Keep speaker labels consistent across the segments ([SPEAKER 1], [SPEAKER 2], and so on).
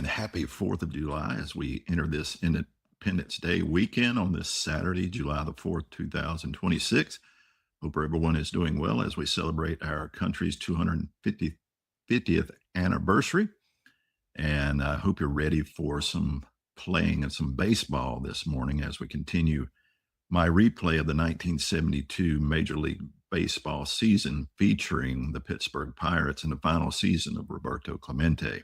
[SPEAKER 1] happy 4th of July as we enter this Independence Day weekend on this Saturday, July the 4th, 2026. Hope everyone is doing well as we celebrate our country's 250th anniversary. And I hope you're ready for some playing and some baseball this morning as we continue my replay of the 1972 Major League Baseball season featuring the Pittsburgh Pirates in the final season of Roberto Clemente.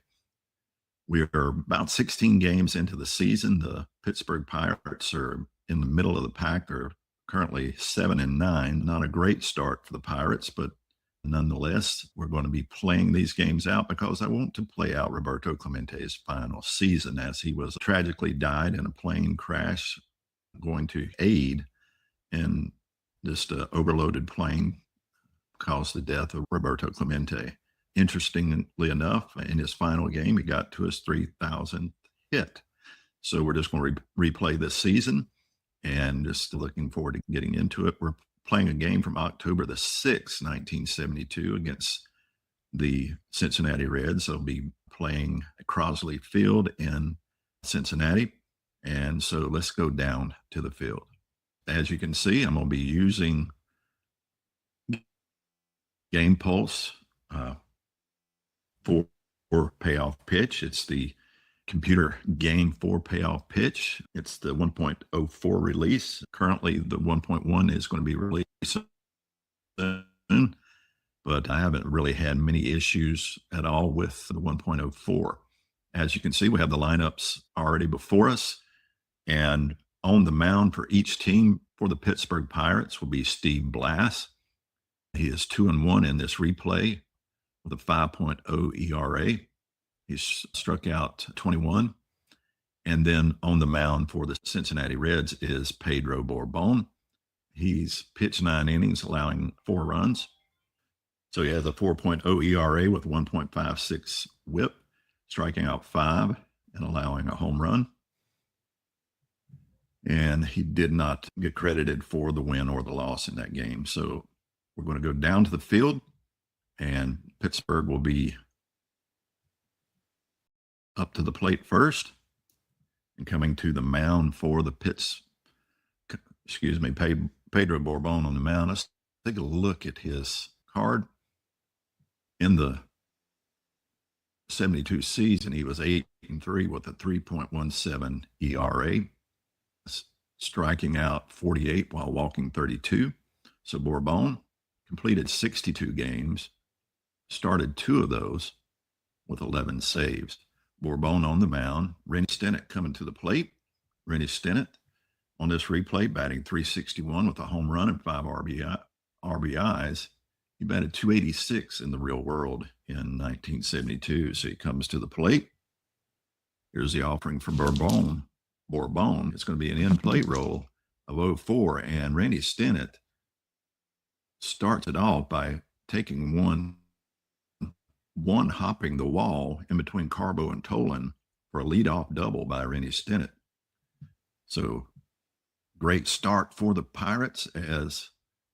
[SPEAKER 1] We are about 16 games into the season. The Pittsburgh Pirates are in the middle of the pack. They're currently 7-9. Not a great start for the Pirates, but nonetheless, we're going to be playing these games out because I want to play out Roberto Clemente's final season, as he was tragically died in a plane crash going to aid in just an overloaded plane caused the death of Roberto Clemente. Interestingly enough, in his final game, he got to his 3,000th hit. So we're just going to replay this season and just looking forward to getting into it. We're playing a game from October the 6th, 1972 against the Cincinnati Reds. They'll be playing at Crosley Field in Cincinnati. And so let's go down to the field. As you can see, I'm going to be using Game Pulse for Payoff pitch. It's the computer game for Payoff pitch. It's the 1.04 release. Currently, the 1.1 is going to be released soon, but I haven't really had many issues at all with the 1.04. As you can see, we have the lineups already before us, and on the mound for each team for the Pittsburgh Pirates will be Steve Blass. He is 2-1 in this replay with a 5.0 ERA. He's struck out 21. And then on the mound for the Cincinnati Reds is Pedro Borbon. He's pitched 9 innings, allowing 4 runs. So he has a 4.0 ERA with 1.56 whip, striking out 5 and allowing a home run. And he did not get credited for the win or the loss in that game. So we're going to go down to the field, and Pittsburgh will be up to the plate first and coming to the mound for the Pedro Borbon on the mound. Let's take a look at his card. In the 72 season, he was 8-3 with a 3.17 ERA, striking out 48 while walking 32. So Borbon completed 62 games, started 2 of those with 11 saves. Borbon on the mound, Rennie Stennett coming to the plate. Rennie Stennett on this replay batting .361 with a home run and 5 RBIs. He batted .286 in the real world in 1972. So he comes to the plate. Here's the offering for Borbon. It's going to be an in-plate roll of 04, and Rennie Stennett starts it off by taking one hopping the wall in between Carbo and Tolan for a leadoff double by Rennie Stennett. So great start for the Pirates as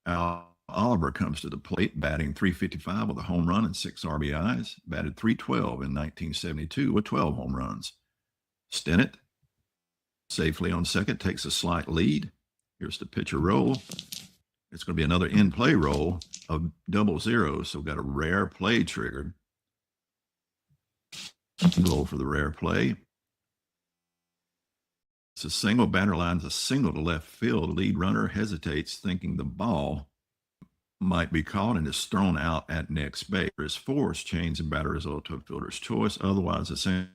[SPEAKER 1] Al Oliver comes to the plate, batting .355 with a home run and 6 RBIs, batted .312 in 1972 with 12 home runs. Stennett safely on second, takes a slight lead. Here's the pitcher roll. It's going to be another in-play roll of 00. So we've got a rare play triggered. Goal for the rare play. It's a single. Batter lines a single to left field. Lead runner hesitates, thinking the ball might be caught, and is thrown out at next base. Is forced, change in batter result to a fielder's choice. Otherwise, a single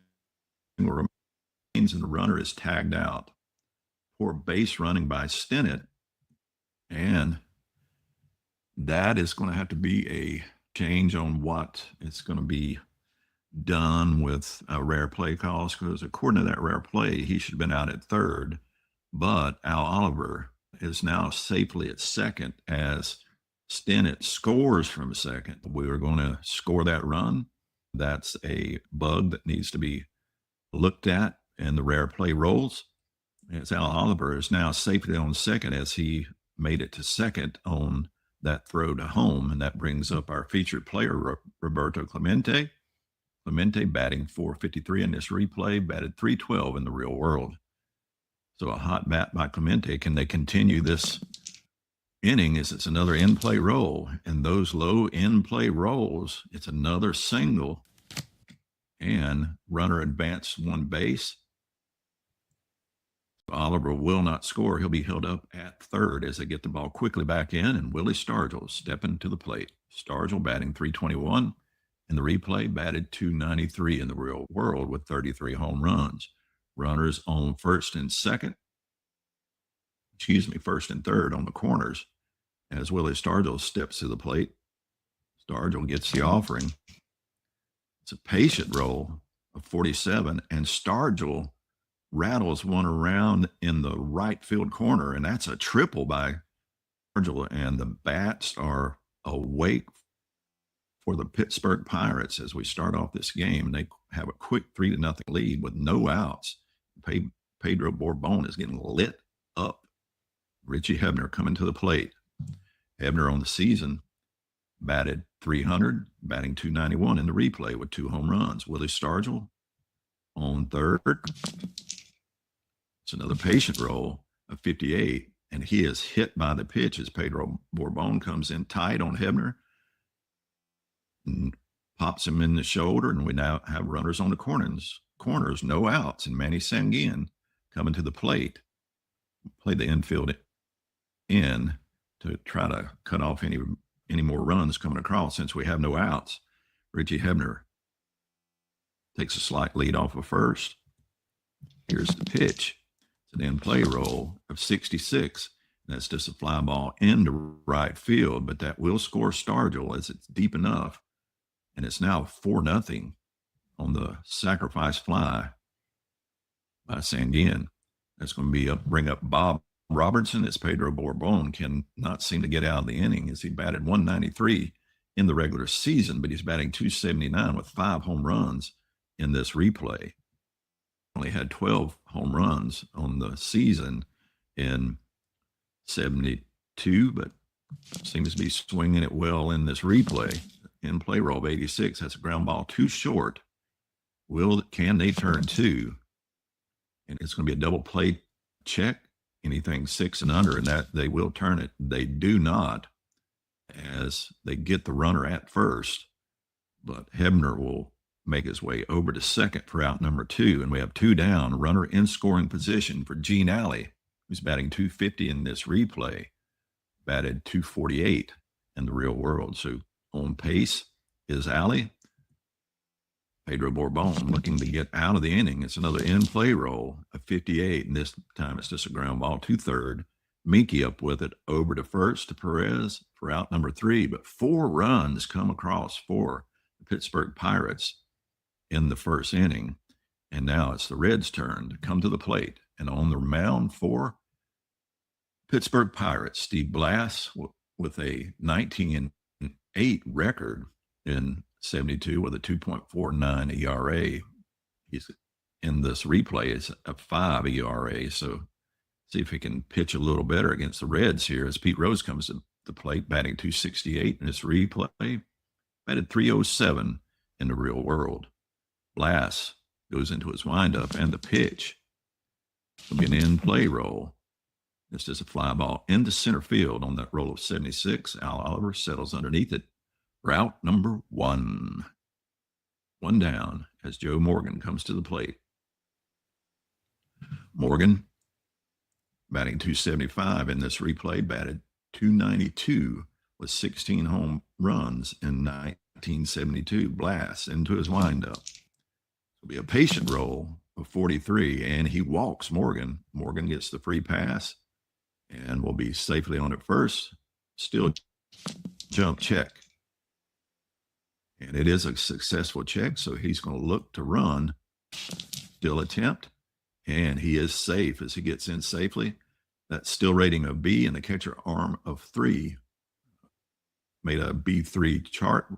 [SPEAKER 1] remains and the runner is tagged out. Poor base running by Stennett, and that is going to have to be a change on what it's going to be done with rare play calls, because according to that rare play, he should have been out at third, but Al Oliver is now safely at second as Stennett scores from second. We are going to score that run. That's a bug that needs to be looked at in the rare play rolls. As Al Oliver is now safely on second as he made it to second on that throw to home, and that brings up our featured player, Roberto Clemente. Clemente batting 453 in this replay, batted 312 in the real world. So a hot bat by Clemente. Can they continue this inning? It's another in-play roll, and those low in-play rolls, it's another single, and runner advanced one base. Oliver will not score. He'll be held up at third as they get the ball quickly back in, and Willie Stargell stepping to the plate. Stargell batting 321 in the replay, batted 293 in the real world with 33 home runs. Runners on first and third on the corners as Willie Stargell steps to the plate. Stargell gets the offering. It's a patient roll of 47, and Stargell rattles one around in the right field corner, and that's a triple by Stargell, and the bats are awake for the Pittsburgh Pirates as we start off this game. They have a quick 3-0 lead with no outs. Pedro Borbon is getting lit up. Richie Hebner coming to the plate. Hebner on the season batted 300, batting 291 in the replay with 2 home runs. Willie Stargell on third. It's another patient roll of 58, and he is hit by the pitch as Pedro Borbon comes in tight on Hebner and pops him in the shoulder, and we now have runners on the corners, no outs, and Manny Sanguin coming to the plate. Play the infield in to try to cut off any more runs coming across since we have no outs. Richie Hebner takes a slight lead off of first. Here's the pitch. It's an in-play roll of 66. That's just a fly ball into right field, but that will score Stargell as it's deep enough. And it's now 4-0 on the sacrifice fly by Sanguin. That's going to bring up Bob Robertson as Pedro Borbon cannot seem to get out of the inning as he batted 193 in the regular season, but he's batting 279 with 5 home runs in this replay. Only had 12 home runs on the season in 72, but seems to be swinging it well in this replay. In play roll of 86, that's a ground ball too short. Can they turn 2? And it's going to be a double play check. Anything 6 and under, and that they will turn it. They do not, as they get the runner at first, but Hebner will make his way over to second for out number 2, and we have 2 down. Runner in scoring position for Gene Alley, who's batting 250 in this replay, batted 248 in the real world. So on pace is Alley. Pedro Borbon looking to get out of the inning. It's another in-play roll of 58, and this time it's just a ground ball to third. Minky up with it over to first to Perez for out number 3, but 4 runs come across for the Pittsburgh Pirates in the first inning, and now it's the Reds' turn to come to the plate. And on the mound for Pittsburgh Pirates, Steve Blass with a 19-8 record in 72 with a 2.49 ERA. He's in this replay is a 5 ERA. So see if he can pitch a little better against the Reds here as Pete Rose comes to the plate, batting 268 in this replay, batted 307 in the real world. Blass goes into his windup, and the pitch will be an in-play roll. This is a fly ball into center field on that roll of 76. Al Oliver settles underneath it. Route number 1. 1 down as Joe Morgan comes to the plate. Morgan, batting 275 in this replay, batted 292 with 16 home runs in 1972. Blass into his windup. It'll be a patient roll of 43, and he walks Morgan. Morgan gets the free pass and will be safely on at first. Still jump check. And it is a successful check, so he's going to look to run, still attempt, and he is safe as he gets in safely. That's still rating of B, and the catcher arm of 3 made a B3 chart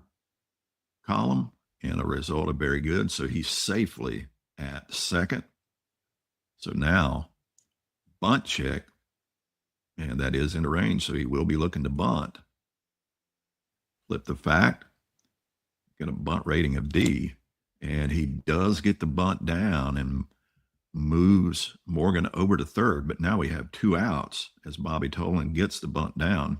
[SPEAKER 1] column, and a result of very good, so he's safely at second. So now, bunt check, and that is in the range, so he will be looking to bunt. Flip the fact. Got a bunt rating of D, And he does get the bunt down and moves Morgan over to third. But now we have 2 outs as Bobby Tolan gets the bunt down.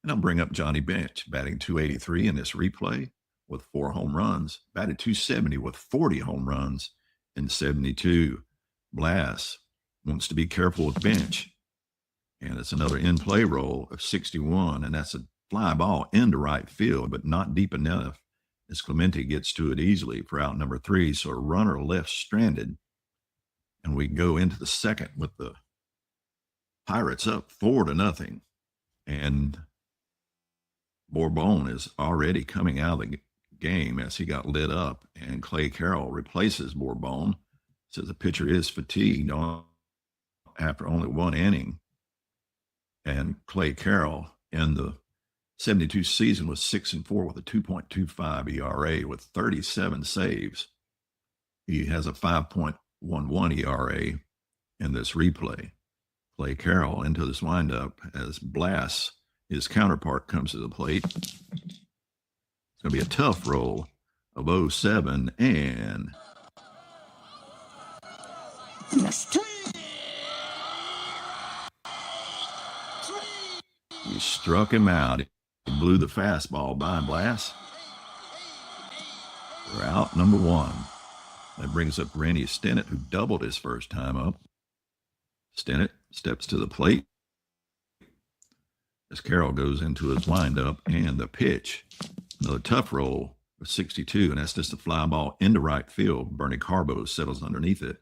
[SPEAKER 1] And I'll bring up Johnny Bench, batting .283 in this replay with 4 home runs, batted .270 with 40 home runs in 72. Blass wants to be careful with Bench. And it's another in-play roll of 61, and that's a fly ball into right field, but not deep enough as Clemente gets to it easily for out number 3. So a runner left stranded. And we go into the second with the Pirates up 4-0. And Borbon is already coming out of the game as he got lit up. And Clay Carroll replaces Borbon. Says the pitcher is fatigued after only 1 inning. And Clay Carroll in the 72 season was 6-4 with a 2.25 ERA with 37 saves. He has a 5.11 ERA in this replay. Clay Carroll into this windup as Blass, his counterpart, comes to the plate. It's going to be a tough roll of 0-7 and he struck him out. He blew the fastball by Blass. We're out number 1. That brings up Randy Stennett, who doubled his first time up. Stennett steps to the plate as Carroll goes into his windup and the pitch. Another tough roll of 62, and that's just a fly ball into right field. Bernie Carbo settles underneath it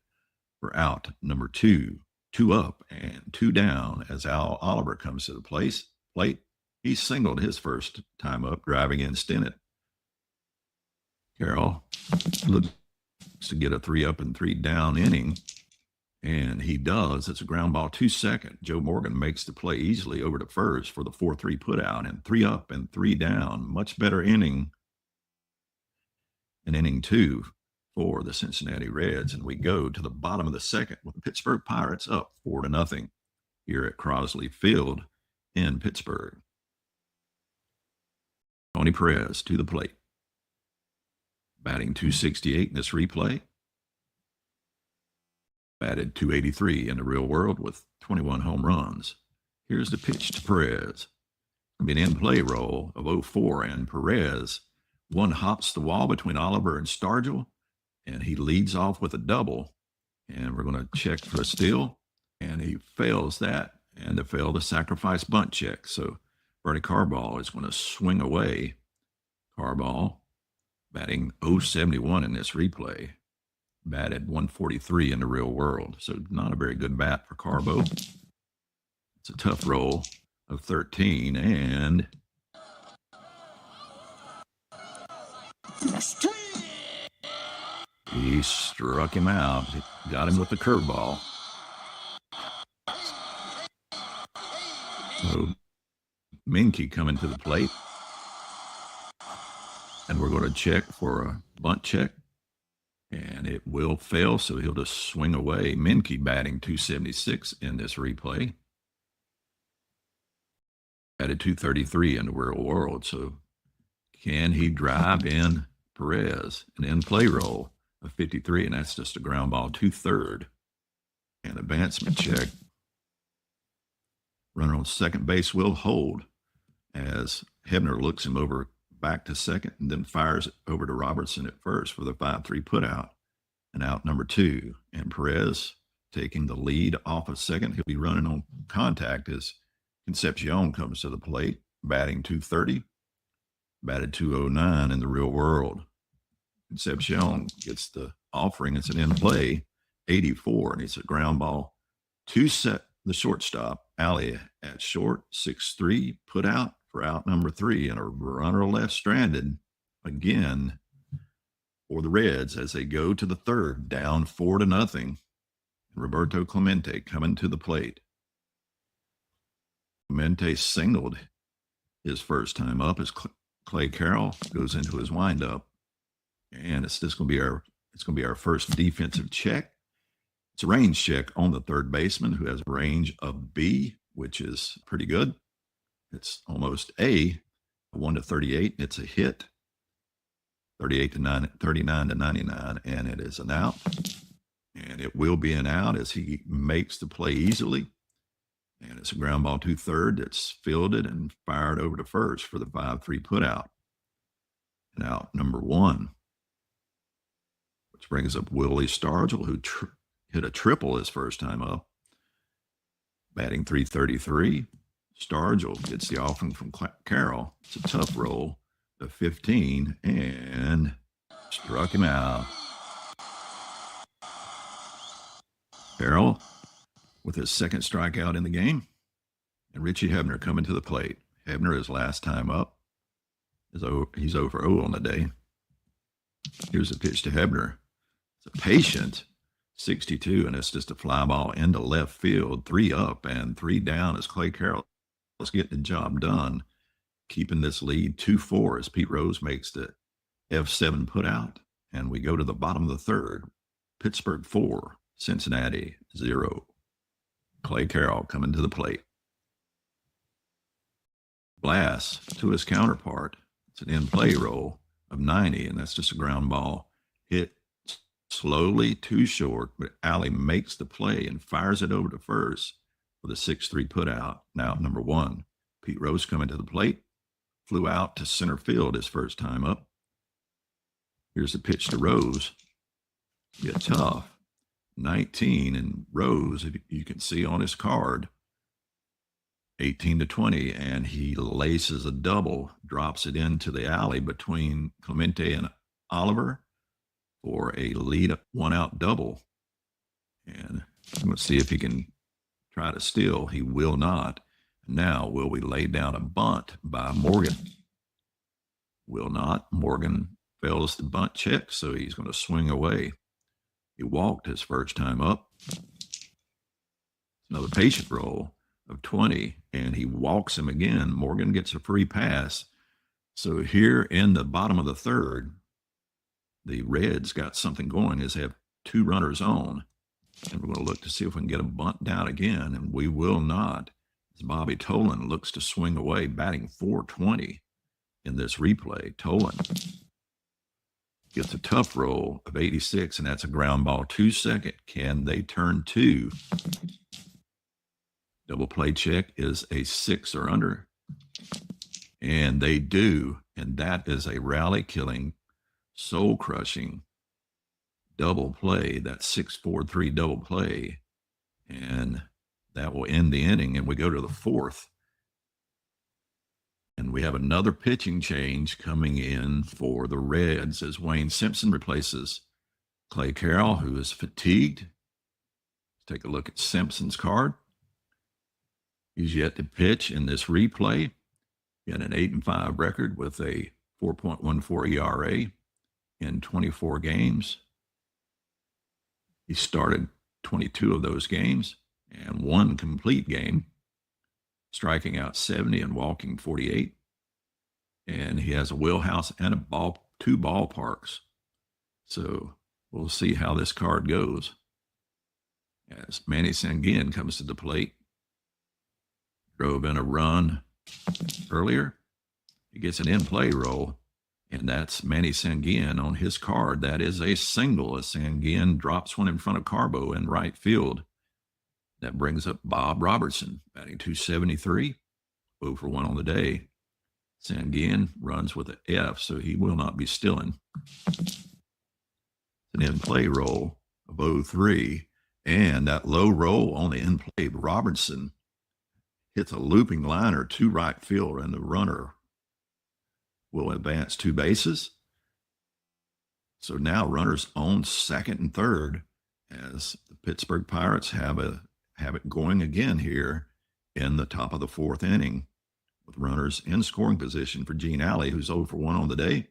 [SPEAKER 1] for out number 2. 2 up and 2 down as Al Oliver comes to the plate. He singled his first time up, driving in Stennett. Carroll looks to get a 3 up and 3 down inning, and he does. It's a ground ball to second. Joe Morgan makes the play easily over to first for the 4-3 putout, and 3 up and 3 down. Much better inning in inning 2 for the Cincinnati Reds. And we go to the bottom of the second with the Pittsburgh Pirates up 4-0 here at Crosley Field in Pittsburgh. Tony Perez to the plate, batting .268 in this replay. Batted .283 in the real world with 21 home runs. Here's the pitch to Perez. It'll be an in-play roll of 0-4, and Perez one hops the wall between Oliver and Stargell, and he leads off with a double. And we're going to check for a steal, and he fails that, and to fail the sacrifice bunt check. So Bernie Carball is going to swing away. Carball batting .071 in this replay. Batted .143 in the real world. So not a very good bat for Carbo. It's a tough roll of 13, and he struck him out. He got him with the curveball. So Minke coming to the plate. And we're going to check for a bunt check. And it will fail, so he'll just swing away. Minke batting .276 in this replay. Batted .233 in the real world. So can he drive in Perez? An in-play roll of 53, and that's just a ground ball to third. And advancement check. Runner on second base will hold as Hebner looks him over back to second and then fires it over to Robertson at first for the 5-3 putout and out number 2. And Perez taking the lead off of second. He'll be running on contact as Concepcion comes to the plate, batting .230, batted .209 in the real world. Concepcion gets the offering. It's an in-play 84, and it's a ground ball to set the shortstop. Alley at short, 6-3 putout for out number 3, and a runner left stranded again for the Reds as they go to the third, down 4-0. Roberto Clemente coming to the plate. Clemente singled his first time up as Clay Carroll goes into his windup, and it's going to be our first defensive check. It's a range check on the third baseman, who has a range of B, which is pretty good. It's almost A, 1-38. It's a hit. 39 to 99, and it is an out. And it will be an out as he makes the play easily. And it's a ground ball to third that's fielded and fired over to first for the 5-3 put out. And out number one, which brings up Willie Stargell, who hit a triple his first time up. Batting .333. Stargell gets the offering from Carroll. It's a tough roll of 15 and struck him out. Carroll with his second strikeout in the game. And Richie Hebner coming to the plate. Hebner, his last time up, he's over 0 on the day. Here's a pitch to Hebner. It's a patient 62, and it's just a fly ball into left field. 3 up and 3 down as Clay Carroll is getting the job done, keeping this lead 2-4 as Pete Rose makes the F7 put out. And we go to the bottom of the third. Pittsburgh 4, Cincinnati 0. Clay Carroll coming to the plate. Blass to his counterpart. It's an in-play roll of 90, and that's just a ground ball hit slowly too short, but Alley makes the play and fires it over to first with a 6-3 put out. Now, number one, Pete Rose coming to the plate. Flew out to center field his first time up. Here's the pitch to Rose. Get tough. 19, and Rose, you can see on his card, 18 to 20, and he laces a double, drops it into the alley between Clemente and Oliver for a lead 1-out double. And I'm going to see if he can try to steal. He will not. Now, will we lay down a bunt by Morgan? Will not. Morgan fails the bunt check, so he's going to swing away. He walked his first time up. Another patient roll of 20, and he walks him again. Morgan gets a free pass. So here in the bottom of the third, the Reds got something going as they have 2 runners on. And we're going to look to see if we can get a bunt down again, and we will not. As Bobby Tolan looks to swing away, batting .420 in this replay. Tolan gets a tough roll of 86, and that's a ground ball to second. Can they turn 2? Double play check is a 6 or under. And they do. And that is a rally-killing, soul-crushing double play. That 6-4-3 double play. And that will end the inning. And we go to the fourth. And we have another pitching change coming in for the Reds as Wayne Simpson replaces Clay Carroll, who is fatigued. Let's take a look at Simpson's card. He's yet to pitch in this replay. He had an 8-5 record with a 4.14 ERA in 24 games. He started 22 of those games and 1 complete game, striking out 70 and walking 48. And he has a wheelhouse and 2 ballparks. So we'll see how this card goes. As Manny Sanguin comes to the plate, drove in a run earlier. He gets an in-play roll, and that's Manny Sanguin on his card. That is a single as Sanguin drops one in front of Carbo in right field. That brings up Bob Robertson, batting .273, 0 for 1 on the day. Sanguin runs with an F, so he will not be stealing. An in-play roll of 0-3, and that low roll on the in-play, Robertson hits a looping liner to right field, and the runner will advance 2 bases. So now runners on second and third as the Pittsburgh Pirates have it going again here in the top of the fourth inning with runners in scoring position for Gene Alley, who's 0 for 1 on the day.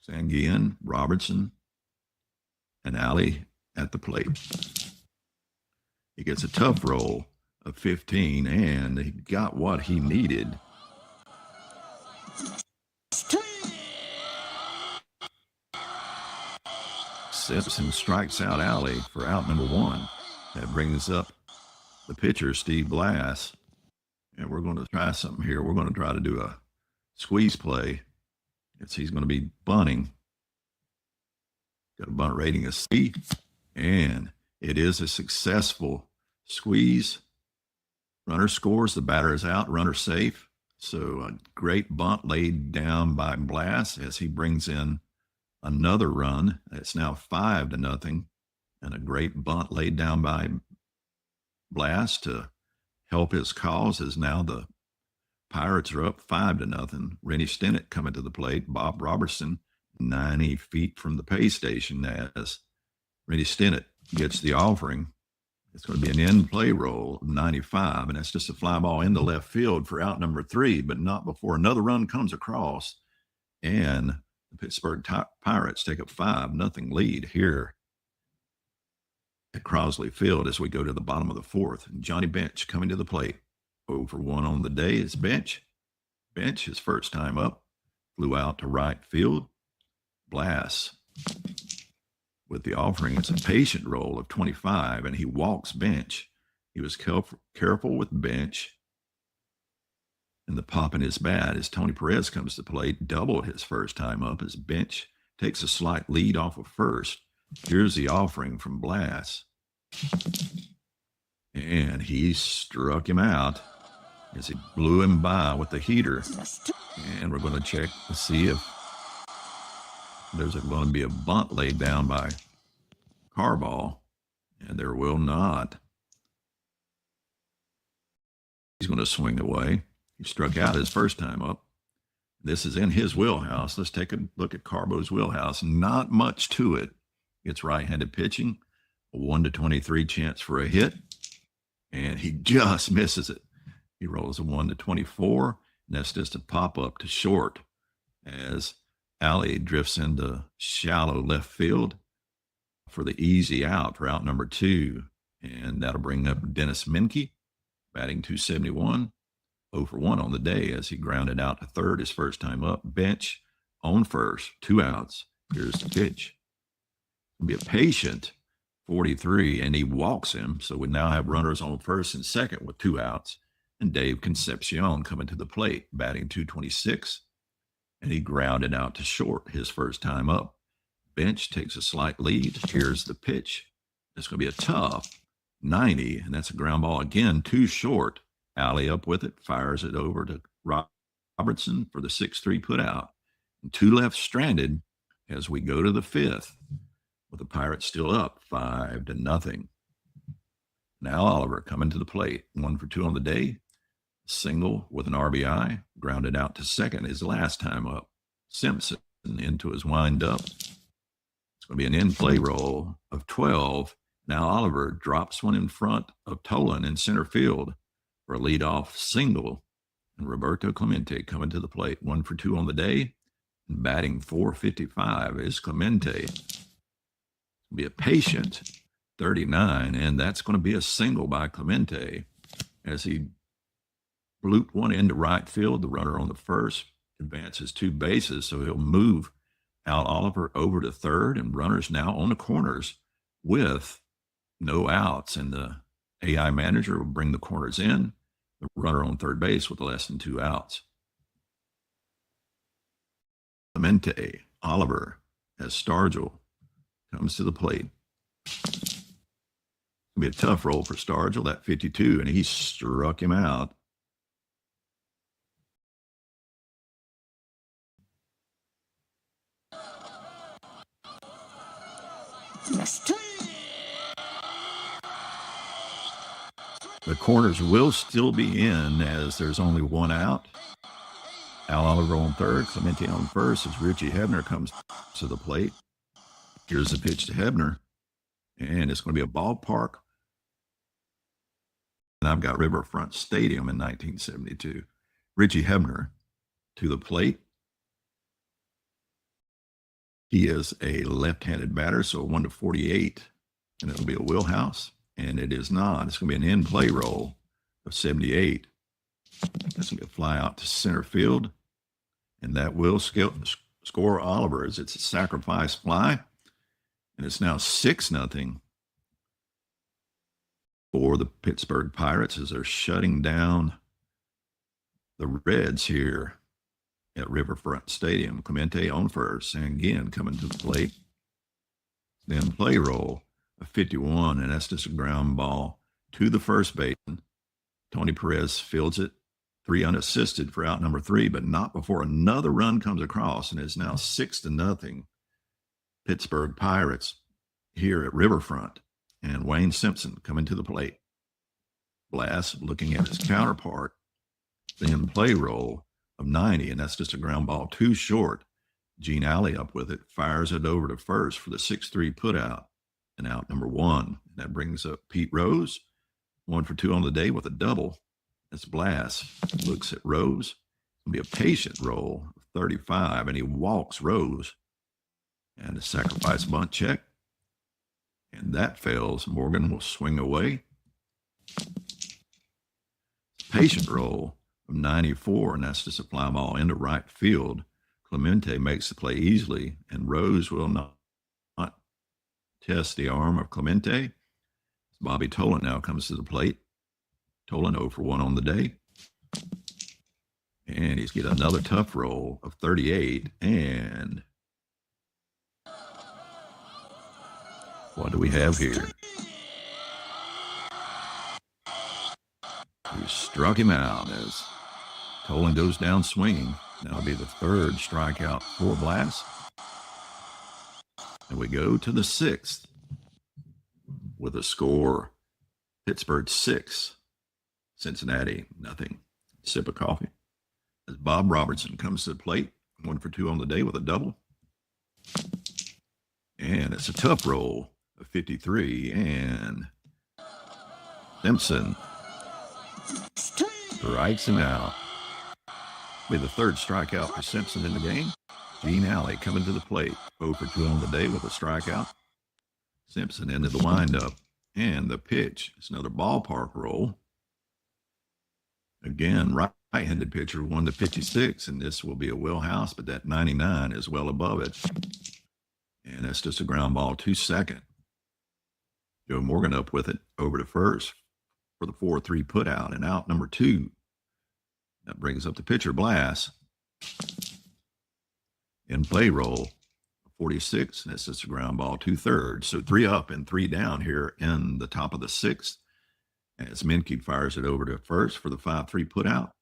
[SPEAKER 1] Sanguin, Robertson, and Alley at the plate. He gets a tough roll of 15, and he got what he needed. Simpson strikes out Alley for out number 1. That brings up the pitcher, Steve Blass. And we're going to try something here. We're going to try to do a squeeze play He's going to be bunting. Got a bunt rating of C, and it is a successful squeeze. Runner scores, the batter is out, runner safe. So a great bunt laid down by Blass as he brings in another run. It's now 5-0, and a great bunt laid down by Blass to help his cause as now the Pirates are up 5-0. Rennie Stennett coming to the plate. Bob Robertson 90 feet from the pay station as Rennie Stennett gets the offering. It's going to be an in-play roll of 95, and that's just a fly ball into left field for out number 3, but not before another run comes across, and the Pittsburgh Pirates take a 5-0 lead here at Crosley Field as we go to the bottom of the 4th. And Johnny Bench coming to the plate. 0 for 1 on the day is Bench. Bench, his first time up, flew out to right field. Blass with the offering. It's a patient roll of 25, and he walks Bench. He was careful with Bench. And the pop in his bat as Tony Perez comes to plate, doubled his first time up as Bench takes a slight lead off of first. Here's the offering from Blass. And he struck him out as he blew him by with the heater. And we're going to check to see if there's going to be a bunt laid down by Carball, and there will not. He's going to swing away. He struck out his first time up. This is in his wheelhouse. Let's take a look at Carball's wheelhouse. Not much to it. It's right-handed pitching, a 1-23 chance for a hit, and he just misses it. He rolls a 1-24, and that's just a pop-up to short as Alley drifts into shallow left field for the easy out for out number 2. And that'll bring up Dennis Menke, batting .271, 0 for 1 on the day as he grounded out to third his first time up. Bench on first, 2 outs. Here's the pitch. It'll be a patient 43, and he walks him. So we now have runners on first and second with 2 outs. And Dave Concepcion coming to the plate, batting .226. And he grounded out to short his first time up. Bench takes a slight lead. Here's the pitch. It's going to be a tough 90, and that's a ground ball again, too short. Alley up with it, fires it over to Robertson for the 6-3 put out. And 2 left stranded as we go to the 5th, with the Pirates still up 5-0. Now Oliver coming to the plate, 1 for 2 on the day. Single with an RBI, grounded out to second his last time up. Simpson into his windup. It's going to be an in-play roll of 12. Now Oliver drops one in front of Tolan in center field for a leadoff single. And Roberto Clemente coming to the plate, 1 for 2 on the day. And batting .455 is Clemente. It'll be a patient 39, and that's going to be a single by Clemente as he looped one into right field. The runner on the first advances 2 bases, so he'll move Al Oliver over to third, and runners now on the corners with no outs. And the AI manager will bring the corners in, the runner on third base with less than 2 outs. Clemente, Oliver, as Stargell comes to the plate. It'll be a tough roll for Stargell, that 52, and he struck him out. The corners will still be in as there's only 1 out. Al Oliver on third, Clemente on first as Richie Hebner comes to the plate. Here's the pitch to Hebner, and it's going to be a ballpark. And I've got Riverfront Stadium in 1972. Richie Hebner to the plate. He is a left-handed batter, so 1-48, and it'll be a wheelhouse, and it is not. It's going to be an in-play roll of 78. That's going to be a fly out to center field, and that will score Oliver as it's a sacrifice fly, and it's now 6-0 for the Pittsburgh Pirates as they're shutting down the Reds here at Riverfront Stadium. Clemente on first, and again coming to the plate. Then play roll of 51, and that's just a ground ball to the first baseman. Tony Perez fields it, 3 unassisted for out number 3, but not before another run comes across, and it's now 6-0 Pittsburgh Pirates here at Riverfront. And Wayne Simpson coming to the plate. Blass looking at his counterpart. Then play roll of 90, and that's just a ground ball too short. Gene Alley up with it, fires it over to first for the 6-3 putout, and out number 1. That brings up Pete Rose, 1 for 2 on the day with a double. That's Blass. Looks at Rose. It'll be a patient roll of 35, and he walks Rose. And a sacrifice bunt check. And that fails. Morgan will swing away. Patient roll of 94, and that's just a fly ball into right field. Clemente makes the play easily, and Rose will not test the arm of Clemente. Bobby Tolan now comes to the plate. Tolan 0 for 1 on the day. And he's got another tough roll of 38. And what do we have here? We struck him out as Tolan goes down swinging. That'll be the 3rd strikeout for Blass. And we go to the 6th with a score: Pittsburgh 6, Cincinnati nothing. Sip of coffee as Bob Robertson comes to the plate, 1 for 2 on the day with a double. And it's a tough roll of 53, and Simpson strikes him out. Be the 3rd strikeout for Simpson in the game. Gene Alley coming to the plate, 0 for 2 on the day with a strikeout. Simpson into the windup, and the pitch is another ballpark roll. Again, right-handed pitcher, 1 to 56, and this will be a wheelhouse, but that 99 is well above it. And that's just a ground ball to second. Joe Morgan up with it over to first for the 4-3 putout, and out number 2. That brings up the pitcher, Blass. In play roll, 46, and that's just a ground ball to third. So 3 up and 3 down here in the top of the 6th. As Menke fires it over to first for the 5-3 putout.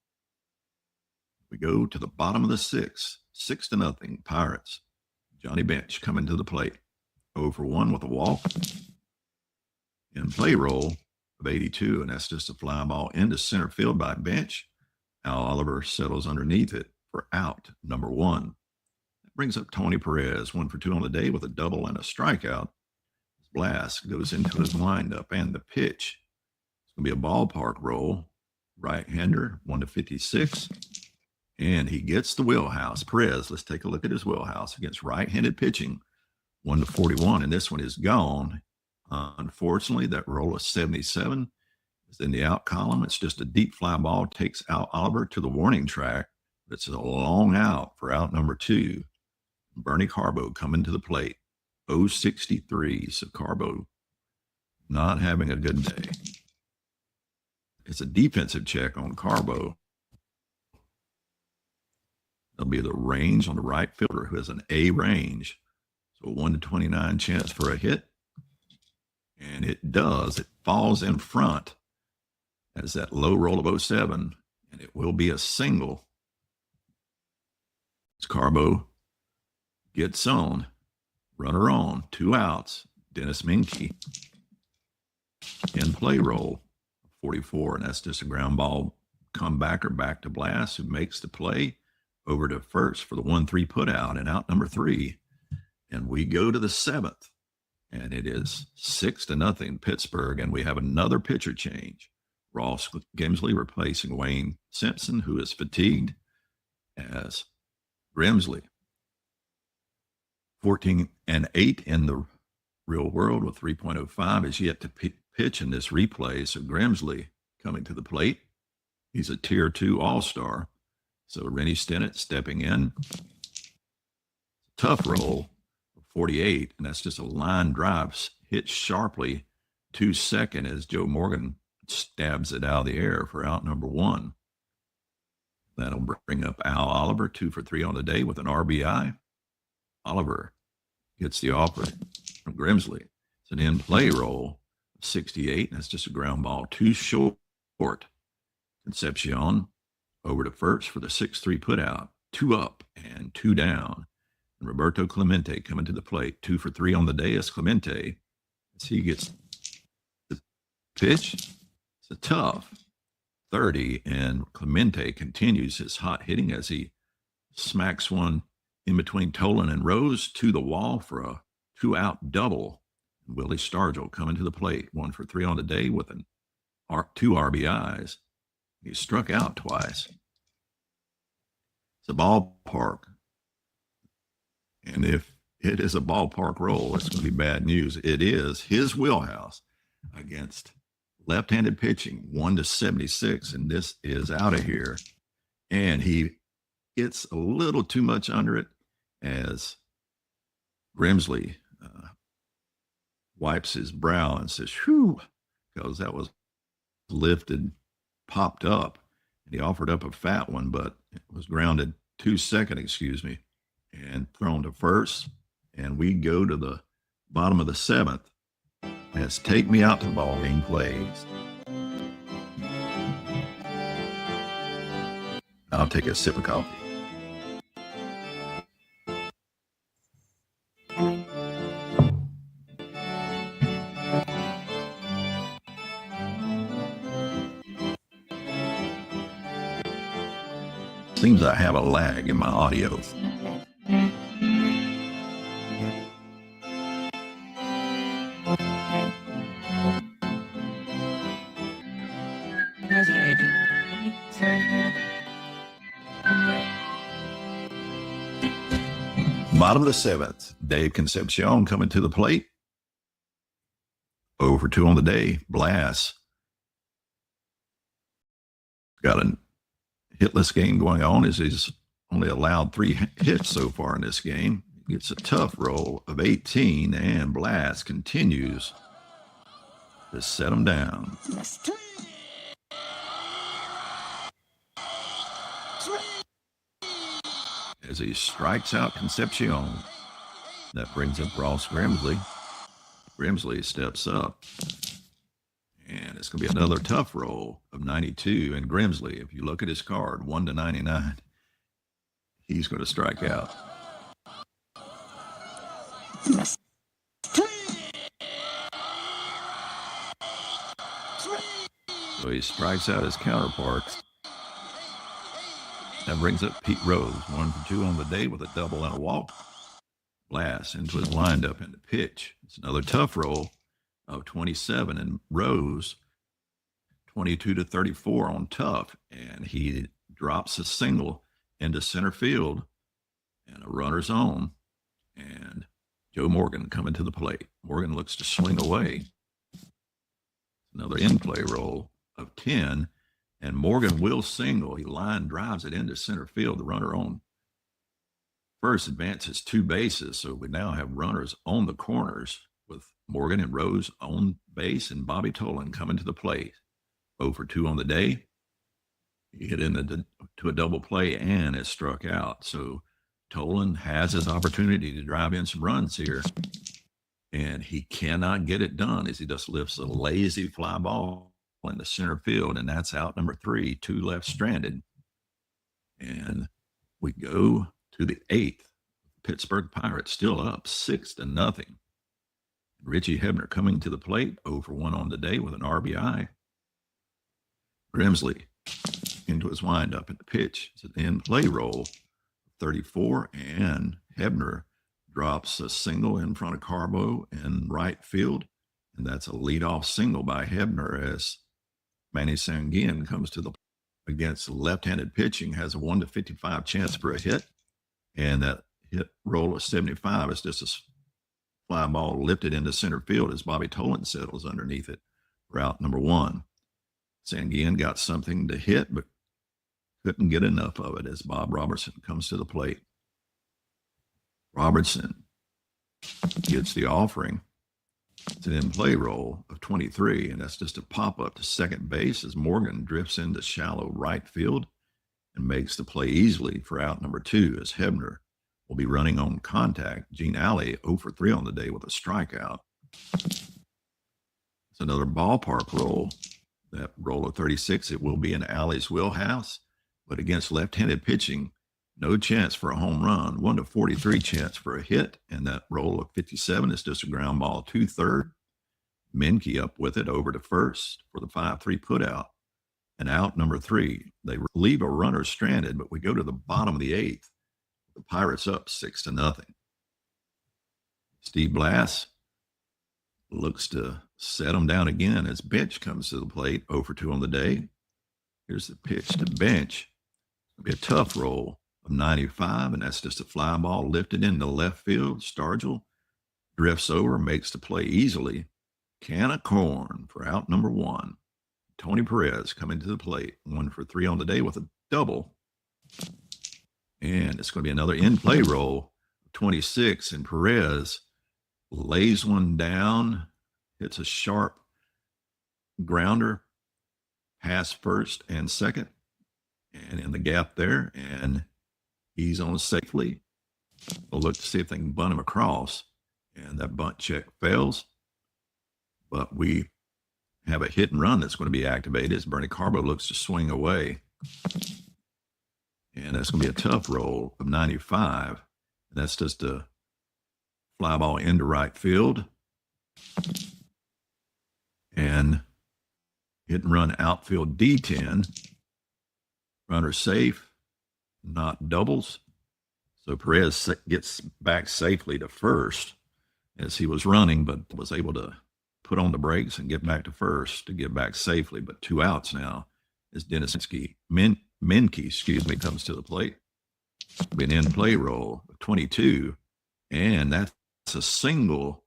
[SPEAKER 1] We go to the bottom of the 6th, 6-0 Pirates. Johnny Bench coming to the plate, 0 for 1 with a walk. In play roll of 82, and that's just a fly ball into center field by Bench. Al Oliver settles underneath it for out number 1. That brings up Tony Perez, 1 for 2 on the day with a double and a strikeout. Blass goes into his windup, and the pitch. It's going to be a ballpark roll. Right-hander, 1 to 56. And he gets the wheelhouse. Perez, let's take a look at his wheelhouse against right-handed pitching, 1 to 41. And this one is gone. Unfortunately, that roll of 77 is in the out column. It's just a deep fly ball, takes out Oliver to the warning track. But it's a long out for out number 2. Bernie Carbo coming to the plate, 063. So Carbo not having a good day. It's a defensive check on Carbo. There'll be the range on the right fielder who has an A range. So a 1 to 29 chance for a hit. And it does. It falls in front as that low roll of 07. And it will be a single. As Carbo gets on. Runner on. 2 outs. Dennis Menke. In play roll. 44. And that's just a ground ball comebacker back to Blass, who makes the play over to first for the 1-3 putout, and out number 3. And we go to the 7th, and it is 6-0 Pittsburgh, and we have another pitcher change. Ross Grimsley replacing Wayne Simpson, who is fatigued, as Grimsley. 14-8 in the real world with 3.05 is yet to pitch in this replay. So Grimsley coming to the plate. He's a tier 2 all-star. So Rennie Stennett stepping in. Tough roll, 48, and that's just a line drive hit sharply to second as Joe Morgan stabs it out of the air for out number 1. That'll bring up Al Oliver, 2 for 3 on the day with an RBI. Oliver gets the offer from Grimsley. It's an in-play roll of 68, and that's just a ground ball, too short. Concepcion over to first for the 6-3 putout, 2 up and 2 down. And Roberto Clemente coming to the plate, 2 for 3 on the day as Clemente, as he gets the pitch. It's a tough 30, and Clemente continues his hot hitting as he smacks one in between Tolan and Rose to the wall for a 2-out double. Willie Stargell coming to the plate, 1 for 3 on the day with 2 RBIs. He struck out twice. It's a ballpark. And if it is a ballpark roll, it's going to be bad news. It is his wheelhouse against left-handed pitching, 1-76, and this is out of here. And he gets a little too much under it as Grimsley wipes his brow and says, whew, because that was lifted, popped up, and he offered up a fat one, but it was grounded 2-2, and thrown to first. And we go to the bottom of the 7th as Take Me Out to the Ball Game plays. I'll take a sip of coffee. Seems I have a lag in my audio. Bottom of the 7th, Dave Concepcion coming to the plate. 0 for 2 on the day. Blass got a hitless game going on as he's only allowed 3 hits so far in this game. Gets a tough roll of 18, and Blass continues to set him down. As he strikes out Concepcion. That brings up Ross Grimsley. Grimsley steps up. And it's going to be another tough roll of 92. And Grimsley, if you look at his card, 1-99, he's going to strike out. So he strikes out his counterparts. That brings up Pete Rose, 1 for 2 on the day with a double and a walk. Blass into his windup and the pitch. It's another tough roll of 27, and Rose 22-34 on tough, and he drops a single into center field and a runner's on, and Joe Morgan coming to the plate. Morgan looks to swing away. Another in-play roll of 10, and Morgan will single. He line drives it into center field. The runner on first advances 2 bases, so we now have runners on the corners with Morgan and Rose on base, and Bobby Tolan coming to the plate. 0 for 2 on the day. He hit into a double play and is struck out. So Tolan has his opportunity to drive in some runs here, and he cannot get it done as he just lifts a lazy fly ball in the center field, and that's out number 3, 2 left stranded. And we go to the 8th. Pittsburgh Pirates still up 6-0. Richie Hebner coming to the plate, 0 for 1 on the day with an RBI. Grimsley into his windup and the pitch. It's an in-play roll, 34, and Hebner drops a single in front of Carbo in right field, and that's a leadoff single by Hebner as Manny Sanguin comes to the against left-handed pitching, has a 1-55 chance for a hit, and that hit roll of 75 is just a fly ball lifted into center field as Bobby Tolan settles underneath it for out number 1. Sanguin got something to hit, but couldn't get enough of it as Bob Robertson comes to the plate. Robertson gets the offering. It's an in-play roll of 23, and that's just a pop-up to second base as Morgan drifts into shallow right field. and makes the play easily for out number 2 as Hebner will be running on contact. Gene Alley 0 for 3 on the day with a strikeout. It's another ballpark roll. That roll of 36, it will be in Alley's wheelhouse, but against left-handed pitching, no chance for a home run. 1 to 43 chance for a hit, and that roll of 57 is just a ground ball 2/3. Menke up with it over to first for the 5-3 putout. And out number 3. They leave a runner stranded, but we go to the bottom of the 8th. The Pirates up 6-0. Steve Blass looks to set them down again as Bench comes to the plate, 0 for 2 on the day. Here's the pitch to Bench. It'll be a tough roll of 95, and that's just a fly ball lifted into left field. Stargell drifts over, makes the play easily. Can of corn for out number 1. Tony Perez coming to the plate, 1 for 3 on the day with a double. And it's going to be another in-play roll, 26, and Perez lays one down, hits a sharp grounder, past first and second, and in the gap there, and he's on safely. We'll look to see if they can bunt him across, and that bunt check fails. But we have a hit and run that's going to be activated as Bernie Carbo looks to swing away. And that's going to be a tough roll of 95. That's just a fly ball into right field. And hit and run outfield D10. Runner safe, not doubles. So Perez gets back safely to first as he was running, but was able to put on the brakes and get back to first to get back safely. But 2 outs now as Menke, comes to the plate. It'll be an in-play roll of 22, and that's a single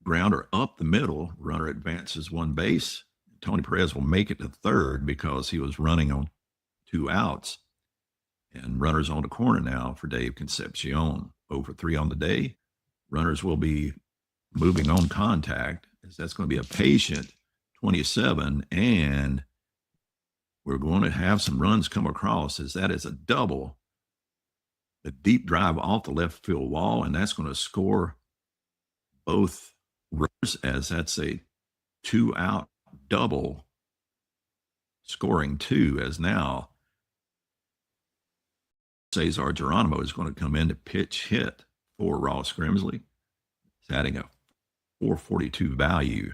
[SPEAKER 1] grounder up the middle. Runner advances 1 base. Tony Perez will make it to third because he was running on 2 outs. And runners on the corner now for Dave Concepcion. 0 for 3 on the day. Runners will be moving on contact, as that's going to be a patient 27, and we're going to have some runs come across, as that is a double, a deep drive off the left field wall, and that's going to score both runners, as that's a 2-out double, scoring 2, as now Cesar Geronimo is going to come in to pitch hit for Ross Grimsley. It's adding a 442 value.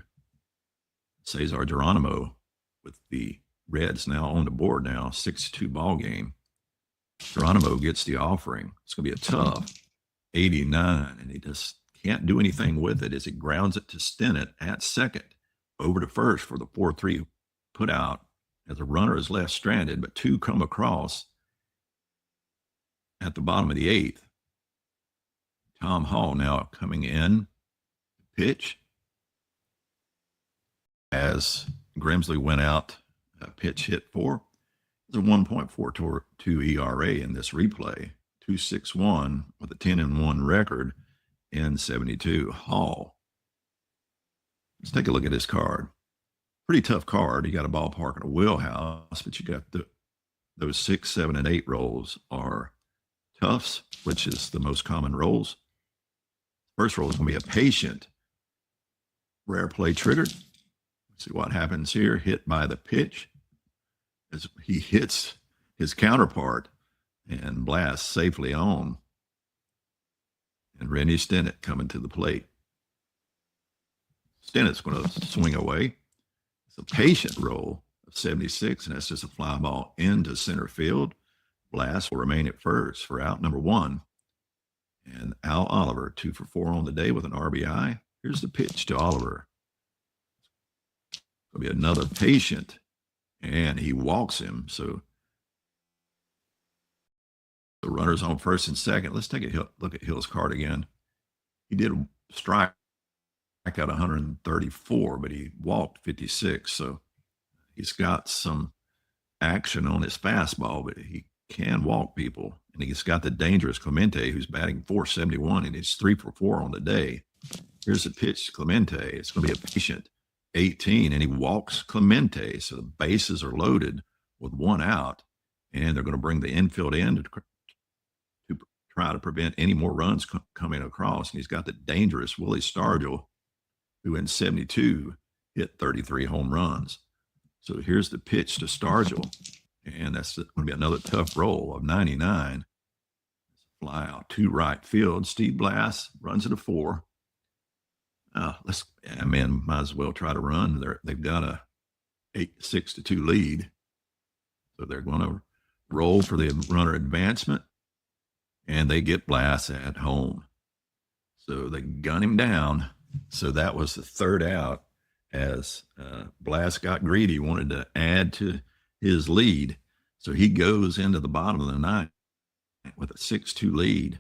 [SPEAKER 1] Cesar Geronimo with the Reds now on the board now, 6-2 ball game. Geronimo gets the offering. It's going to be a tough 89, and he just can't do anything with it as he grounds it to Stennett at second. Over to first for the 4-3 put out as a runner is left stranded, but 2 come across at the bottom of the 8th. Tom Hall now coming in to pitch as Grimsley went out, pitch hit 4. There's a 1.42 ERA in this replay, 2.61 with a 10-1 record in 72. Hall. Let's take a look at his card. Pretty tough card. You got a ballpark and a wheelhouse, but you got those 6, 7, and 8 rolls are toughs, which is the most common rolls. First roll is going to be a patient. Rare play triggered. Let's see what happens here. Hit by the pitch as he hits his counterpart and Blass safely on. And Rennie Stennett coming to the plate. Stennett's going to swing away. It's a patient roll of 76, and that's just a fly ball into center field. Blass will remain at first for out number 1. And Al Oliver, 2 for 4 on the day with an RBI. Here's the pitch to Oliver. It'll be another patient, and he walks him. So the runner's on first and second. Let's take a look at Hill's card again. He did strike out 134, but he walked 56. So he's got some action on his fastball, but he can walk people. And he's got the dangerous Clemente, who's batting 471, and he's 3 for 4 on the day. Here's the pitch to Clemente. It's going to be a patient 18, and he walks Clemente. So the bases are loaded. with one out, and they're going to bring the infield in to try to prevent any more runs coming across. And he's got the dangerous Willie Stargell, who in 72 hit 33 home runs. So here's the pitch to Stargell, and that's going to be another tough roll of 99. Fly out to right field. Steve Blass runs it a 4. Might as well try to run. They've got a 6-2 lead. So they're going to roll for the runner advancement, and they get Blass at home. So they gun him down. So that was the third out as Blass got greedy, wanted to add to his lead. So he goes into the bottom of the ninth with a 6-2 lead.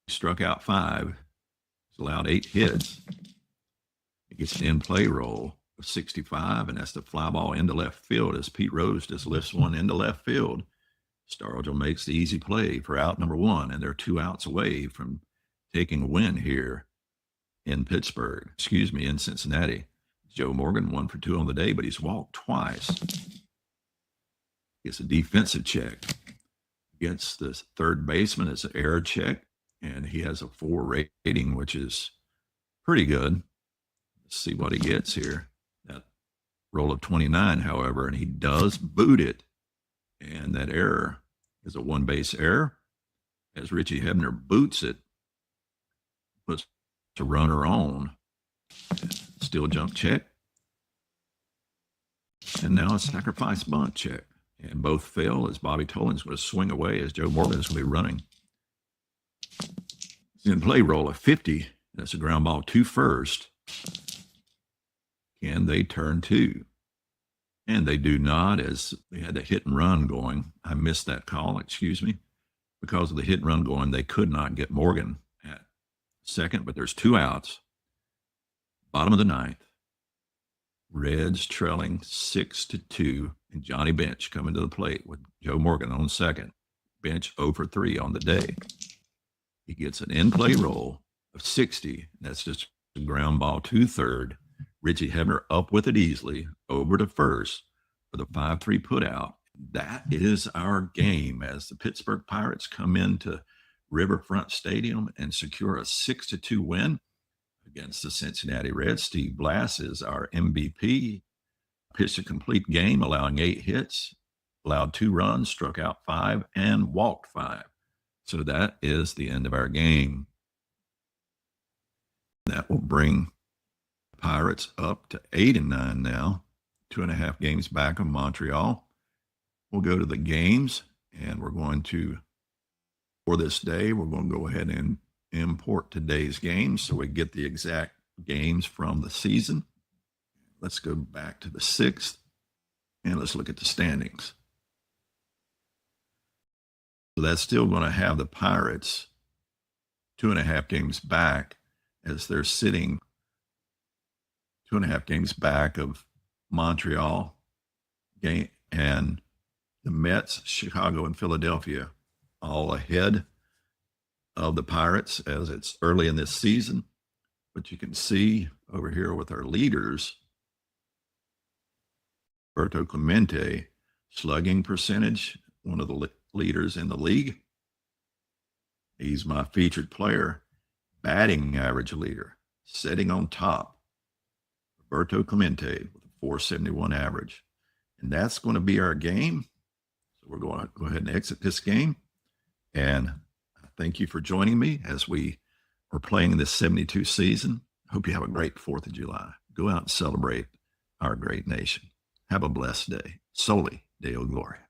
[SPEAKER 1] He struck out 5. He's allowed 8 hits. He gets an in-play roll of 65, and that's the fly ball into left field as Pete Rose just lifts one into left field. Stargell makes the easy play for out number 1, and they're 2 outs away from taking a win here in Cincinnati. Joe Morgan 1 for 2 on the day, but he's walked twice. Gets a defensive check against the third baseman. It's an error check, and he has a 4 rating, which is pretty good. Let's see what he gets here. That roll of 29, however, and he does boot it, and that error is a 1-base error. As Richie Hebner boots it, puts the runner on. Still jump check. And now a sacrifice bunt check. And both fail as Bobby Tolan's going to swing away as Joe Morgan is going to be running. In play roll of 50. That's a ground ball to first. Can they turn 2? And they do not, as they had a hit and run going. I missed that call, excuse me. Because of the hit and run going, they could not get Morgan at second, but there's 2 outs. Bottom of the ninth. Reds trailing 6-2, and Johnny Bench coming to the plate with Joe Morgan on second. Bench 0 for 3 on the day. He gets an in-play roll of 60. That's just a ground ball to third. Richie Hebner up with it easily over to first for the 5-3 putout. That is our game as the Pittsburgh Pirates come into Riverfront Stadium and secure a 6-2 win against the Cincinnati Reds. Steve Blass is our MVP. Pitched a complete game, allowing 8 hits, allowed 2 runs, struck out 5, and walked 5. So that is the end of our game. That will bring Pirates up to 8-9 now, 2.5 games back of Montreal. We'll go to the games, and we're going to, for this day, we're going to go ahead and import today's games so we get the exact games from the season. Let's go back to the 6th, and let's look at the standings. So that's still going to have the Pirates 2.5 games back as they're sitting 2.5 games back of Montreal game, and the Mets, Chicago, and Philadelphia all ahead of the Pirates as it's early in this season. But you can see over here with our leaders, Roberto Clemente, slugging percentage, one of the leaders in the league. He's my featured player. Batting average leader, sitting on top, Roberto Clemente with a 471 average. And that's going to be our game. So we're going to go ahead and exit this game. And thank you for joining me as we are playing this 72 season. Hope you have a great 4th of July. Go out and celebrate our great nation. Have a blessed day. Soli Deo Gloria.